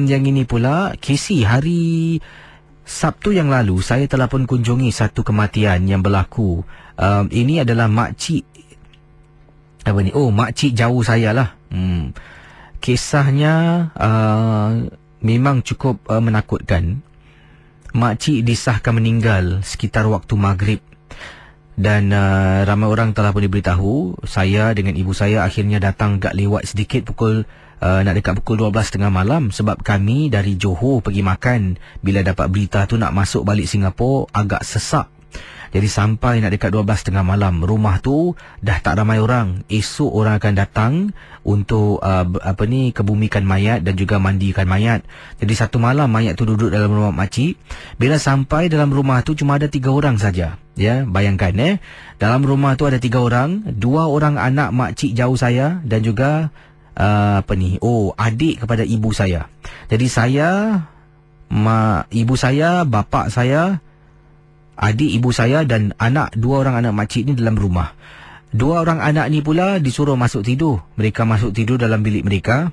Yang ini pula, Casey, hari Sabtu yang lalu saya telah pun kunjungi satu kematian yang berlaku. Ini adalah makcik makcik jauh saya lah. Kisahnya memang cukup menakutkan. Makcik disahkan meninggal sekitar waktu maghrib. Dan ramai orang telah pun diberitahu. Saya dengan ibu saya akhirnya datang agak lewat sedikit pukul nak dekat pukul 12.30 malam, sebab kami dari Johor pergi makan. Bila dapat berita tu nak masuk balik Singapura agak sesak. Jadi sampai nak dekat 12.30 malam, rumah tu dah tak ramai orang. Esok orang akan datang untuk kebumikan mayat dan juga mandikan mayat. Jadi satu malam mayat tu duduk dalam rumah makcik. Bila sampai dalam rumah tu cuma ada 3 orang saja. Ya, bayangkan dalam rumah tu ada 3 orang, 2 orang anak makcik jauh saya dan juga adik kepada ibu saya. Jadi saya, ibu saya, bapa saya, adik ibu saya dan 2 orang anak makcik ni dalam rumah. 2 orang anak ni pula disuruh masuk tidur. Mereka masuk tidur dalam bilik mereka.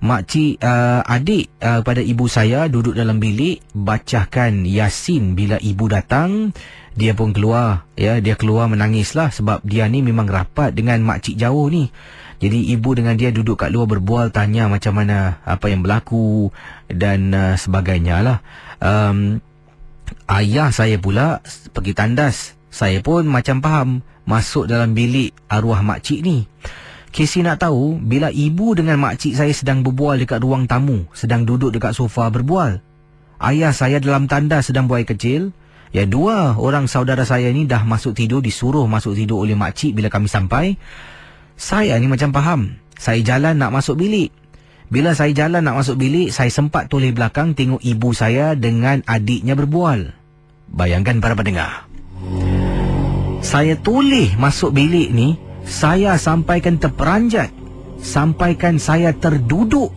Makcik, adik pada ibu saya duduk dalam bilik bacakan Yasin. Bila ibu datang, dia pun keluar. Ya, dia keluar menangislah sebab dia ni memang rapat dengan makcik jauh ni. Jadi ibu dengan dia duduk kat luar berbual, tanya macam mana apa yang berlaku dan sebagainya lah. Ayah saya pula pergi tandas. Saya pun macam faham masuk dalam bilik arwah makcik ni. Casey nak tahu, bila ibu dengan makcik saya sedang berbual dekat ruang tamu, sedang duduk dekat sofa berbual, ayah saya dalam tandas sedang buang air kecil. Ya, 2 orang saudara saya ni dah masuk tidur, disuruh masuk tidur oleh makcik bila kami sampai. Saya ni macam faham. Saya jalan nak masuk bilik. Bila saya jalan nak masuk bilik, saya sempat toleh belakang tengok ibu saya dengan adiknya berbual. Bayangkan para pendengar. Saya toleh masuk bilik ni, saya sampaikan terperanjat. Sampaikan saya terduduk.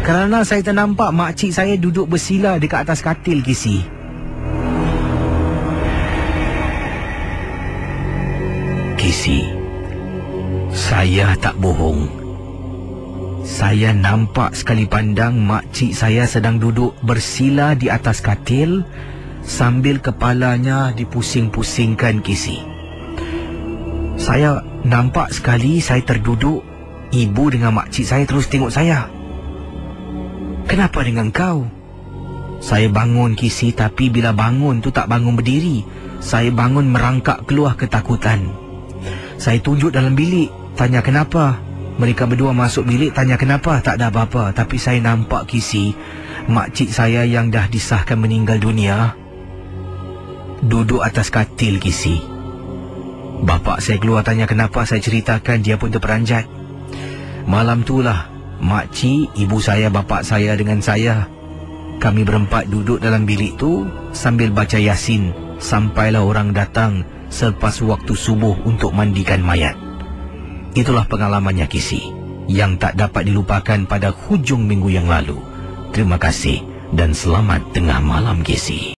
Kerana saya ternampak makcik saya duduk bersila dekat atas katil, Casey. Casey, saya tak bohong. Saya nampak sekali pandang makcik saya sedang duduk bersila di atas katil sambil kepalanya dipusing-pusingkan, Casey. Saya nampak sekali saya terduduk. Ibu dengan makcik saya terus tengok saya. Kenapa dengan kau? Saya bangun, Casey, tapi bila bangun tu tak bangun berdiri. Saya bangun merangkak keluar ketakutan. Saya tunjuk dalam bilik, tanya kenapa. Mereka berdua masuk bilik, tanya kenapa. Tak ada apa-apa. Tapi saya nampak, Casey, makcik saya yang dah disahkan meninggal dunia duduk atas katil, Casey. Bapa saya keluar tanya kenapa. Saya ceritakan, dia pun terperanjat. Malam itulah makcik, ibu saya, bapa saya dengan saya, kami berempat duduk dalam bilik tu sambil baca Yasin sampailah orang datang selepas waktu subuh untuk mandikan mayat. Itulah pengalamannya, Casey, yang tak dapat dilupakan pada hujung minggu yang lalu. Terima kasih dan selamat tengah malam, Casey.